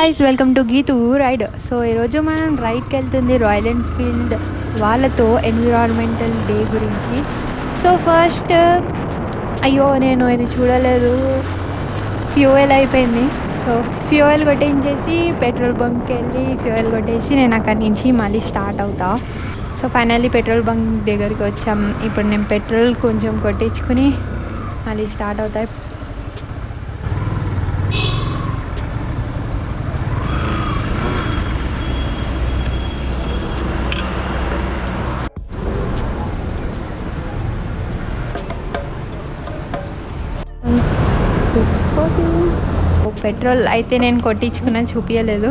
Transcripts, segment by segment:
Guys, welcome to Geethu ride. So ఈరోజు మనం రైడ్కి వెళ్తుంది రాయల్ ఎన్ఫీల్డ్ వాళ్ళతో ఎన్విరాన్మెంటల్ డే గురించి. సో ఫస్ట్ అయ్యో నేను ఇది చూడలేదు, ఫ్యూయల్ అయిపోయింది. సో ఫ్యూయల్ కొట్టించేసి పెట్రోల్ బంక్కి వెళ్ళి ఫ్యూయల్ కొట్టేసి నేను అక్కడి నుంచి మళ్ళీ స్టార్ట్ అవుతా. సో ఫైనల్లీ పెట్రోల్ బంక్ దగ్గరికి వచ్చాం. ఇప్పుడు నేను పెట్రోల్ కొంచెం కొట్టించుకుని మళ్ళీ స్టార్ట్ అవుతాయి. పెట్రోల్ అయితే నేను చూపించలేదు,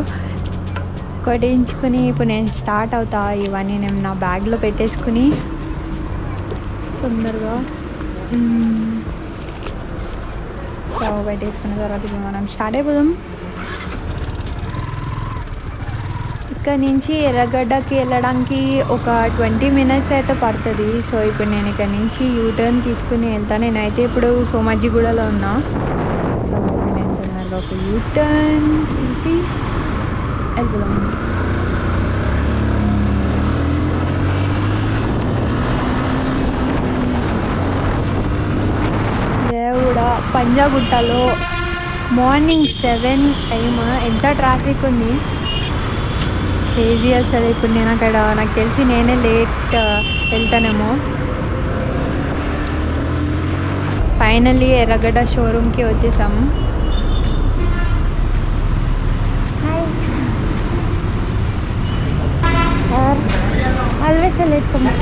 కొట్టించుకుని ఇప్పుడు నేను స్టార్ట్ అవుతా. ఇవన్నీ నేను నా బ్యాగ్లో పెట్టేసుకుని తొందరగా పెట్టేసుకున్న తర్వాత ఇప్పుడు మనం స్టార్ట్ అయిపోదాం. ఇక్కడ నుంచి ఎర్రగడ్డకి వెళ్ళడానికి ఒక 20 minutes అయితే పడుతుంది. సో ఇప్పుడు నేను ఇక్కడ నుంచి యూటర్న్ తీసుకుని వెళ్తాను. నేనైతే ఇప్పుడు సోమాజిగూడలో ఉన్నా. సో నేను తొందరగా ఒక యూటర్న్ తీసి వెళ్ళిపోదాం. దేవుడా, పంజాగుట్టలో మార్నింగ్ 7 AM ఎంత ట్రాఫిక్ ఉంది, క్రేజీ అసలు. ఇప్పుడు నేను అక్కడ నాకు తెలిసి నేనే లేట్ వెళ్తానేమో. ఫైనల్లీ ఎర్రగడ్డ షోరూమ్కి వచ్చేసాం.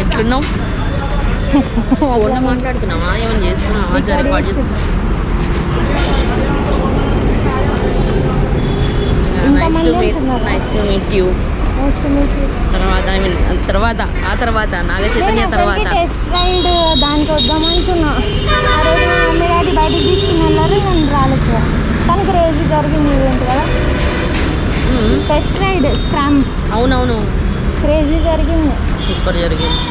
ఎట్లున్నావు? మాట్లాడుతున్నావా, ఏమైనా చేస్తున్నావా? రికార్డ్ చేస్తున్నా. Nice to meet you. తర్వాత నాగ చైతన్య తర్వాత దానికి వద్దామనుకున్నా. ఆ రోజు మా మమ్మీ డాడీ బయటకు తీసుకుని వెళ్ళారు, నేను రాలేదు. కానీ క్రేజీ జరిగింది ఈవెంట్ కదా, టెస్ట్ రైడ్ స్క్రామ్. అవునవును, క్రేజీ జరిగింది, సూపర్ జరిగింది.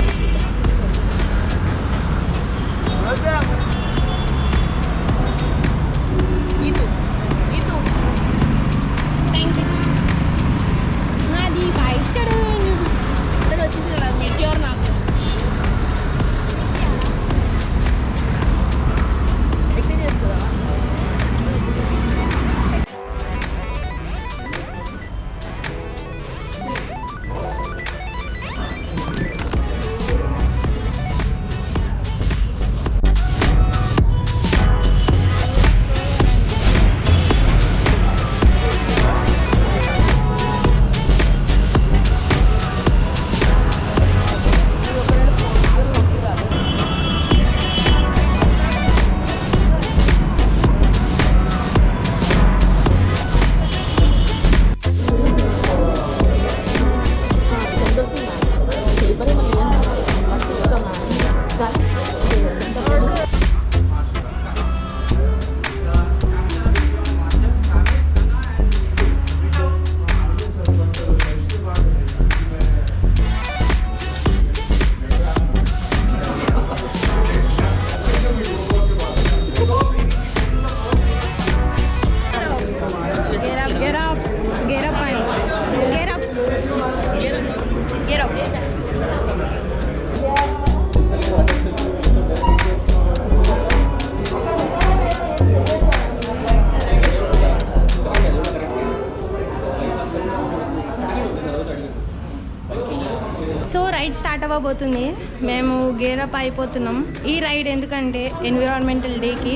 సో రైడ్ స్టార్ట్ అవ్వబోతుంది. మేము గేరప్ అయిపోతున్నాం ఈ రైడ్ ఎందుకంటే ఎన్విరాన్మెంటల్ డేకి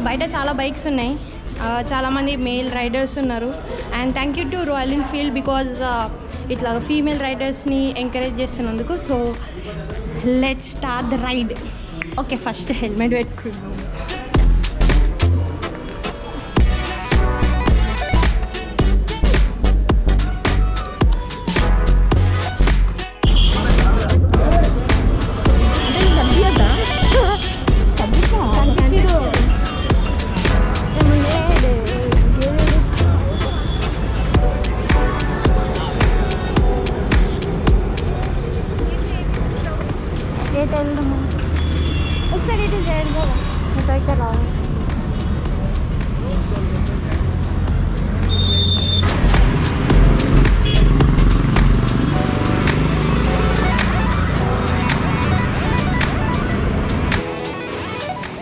బయట చాలా బైక్స్ ఉన్నాయి, చాలామంది మేల్ రైడర్స్ ఉన్నారు. And thank you to Royal Enfield because ఇట్లా ఫీమేల్ రైడర్స్ని ఎంకరేజ్ చేస్తున్నందుకు. So let's start the ride. Okay, first helmet పెట్టుకున్నాం. ఒకసారి ఇటు చేయండి కదా, ఇక్కడ రావాలి.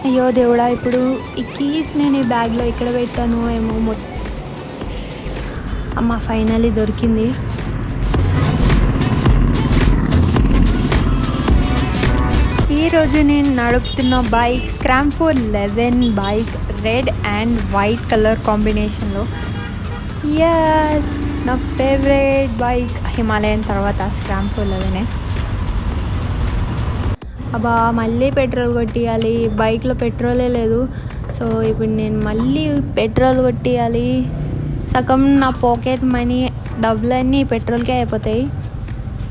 అయ్యో దేవుడా, ఇప్పుడు ఈ కీస్ నేను ఈ బ్యాగ్లో ఎక్కడ పెట్టాను ఏమో. అమ్మ ఫైనల్లీ దొరికింది. ఈరోజు నేను నడుపుతున్న bike Scram 411 bike, red and white colour కాంబినేషన్లో. యస్, నా ఫేవరెట్ బైక్ హిమాలయన్ తర్వాత స్క్రామ్ 411. అబ్బా మళ్ళీ పెట్రోల్ కొట్టియాలి, బైక్లో పెట్రోలే లేదు. సో ఇప్పుడు నేను మళ్ళీ పెట్రోల్ కొట్టియాలి. సగం నా పాకెట్ మనీ డబ్బులన్నీ పెట్రోల్కే అయిపోతాయి.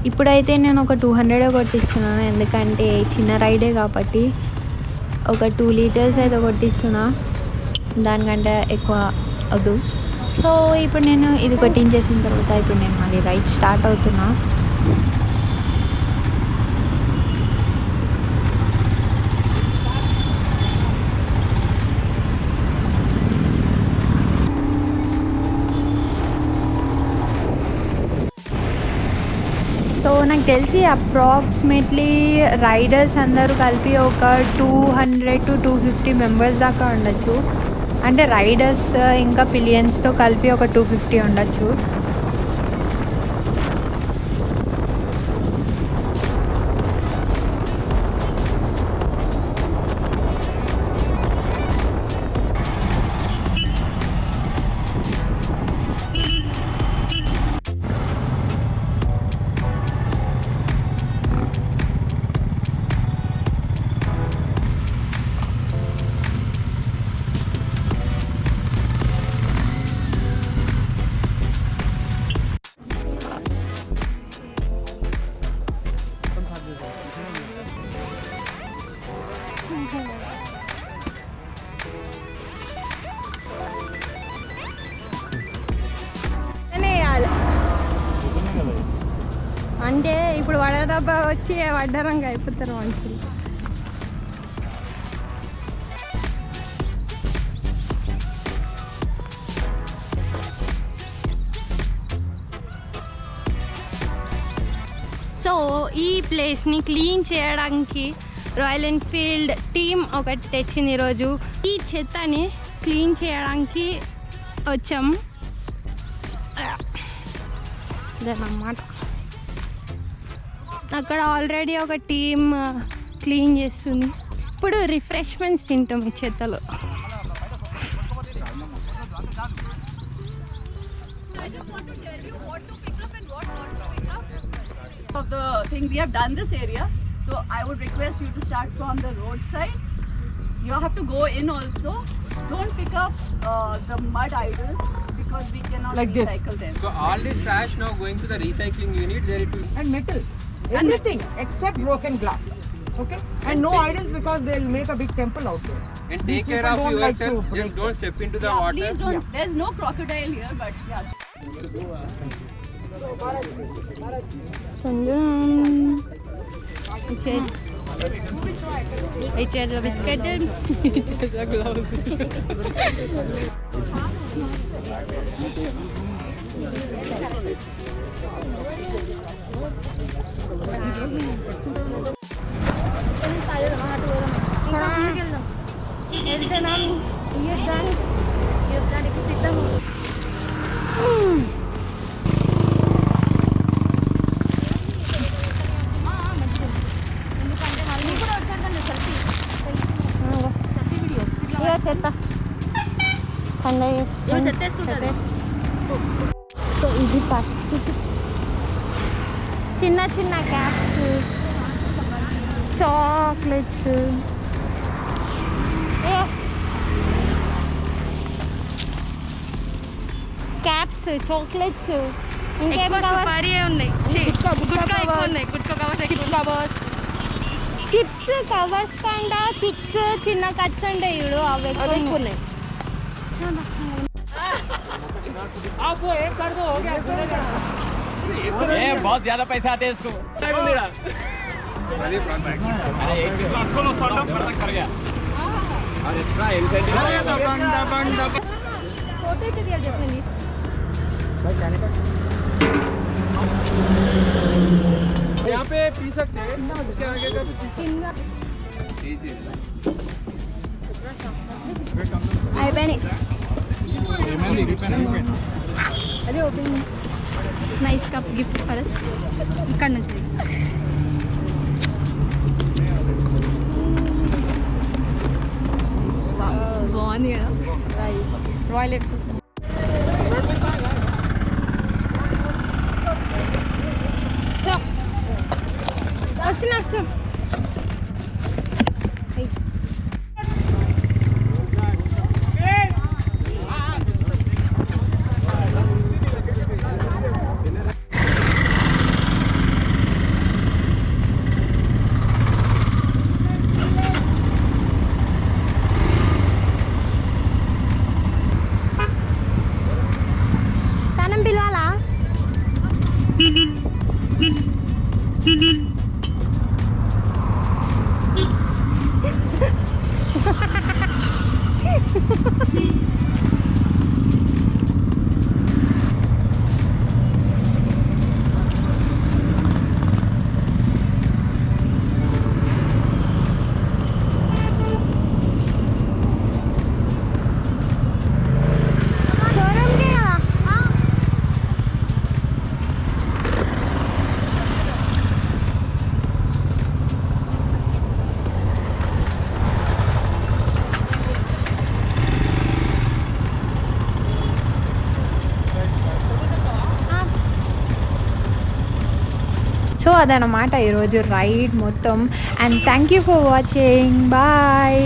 ఇప్పుడైతే నేను ఒక 200 కొట్టిస్తున్నాను, ఎందుకంటే చిన్న రైడే కాబట్టి. ఒక 2 లీటర్స్ అయితే కొట్టిస్తున్నా, దానికంటే ఎక్కువ వద్దు. సో ఇప్పుడు నేను ఇది కొట్టించేసిన తర్వాత ఇప్పుడు నేను మళ్ళీ రైడ్ స్టార్ట్ అవుతున్నా. సో నాకు తెలిసి అప్రాక్సిమేట్లీ రైడర్స్ అందరూ కలిపి ఒక 200 to 250 మెంబర్స్ దాకా ఉండొచ్చు. అంటే రైడర్స్ ఇంకా పిలియన్స్తో కలిపి ఒక 250 ఉండొచ్చు. అంటే ఇప్పుడు వడదెబ్బ వచ్చి వడ్డరంగా అయిపోతారు మనుషులు. సో ఈ ప్లేస్ని క్లీన్ చేయడానికి రాయల్ ఎన్ఫీల్డ్ టీమ్ ఒకటి తెచ్చింది ఈరోజు. ఈ చెత్తని క్లీన్ చేయడానికి వచ్చాం అన్నమాట. అక్కడ ఆల్రెడీ ఒక టీమ్ క్లీన్ చేస్తుంది. ఇప్పుడు రిఫ్రెష్మెంట్స్ తింటాం ఈ చెత్తలో. Of the thing we have done this area, so I would request you to start from the roadside. You have to go in also. Don't pick up the mud idols because we cannot like recycle them. So all this trash now going to the recycling unit where it will and metal, everything except broken glass, okay, and no idols because they'll make a big temple out there. and take care of don't like yourself. to Just don't step into the Yeah, water. please don't. There's no crocodile here, but yeah. ఇచ్చేది biscuit, ఇచ్చేది gloves. యుద్ధానికి సిద్ధము. So ఇది first చిన్న చిన్న caps, chocolates, caps, chocolates, ఇంకేం సుపారీ ఉన్నాయి, chips covers కంటే చిప్స్ చిన్న కట్స్ ఉంటాయి చూడు, అవి ఎక్కువ ఉన్నాయి. बहुत ज्यादा पैसा आते हैं इसको. ఫోటో అయితే తీయాలి చెప్పండి. यहाँ पे पी सकते हैं, उसके आगे का भी पी सकते हैं. అయిపోయినాయి. అదే open nice cup gift for us ఇక్కడ నుంచి. బాగుంది కదా రాయల్ ఎన్ఫీల్డ్. వస్తున్నా. తనం పిలవాలా? సో అదనమాట ఈరోజు రైడ్ మొత్తం. And thank you for watching. Bye.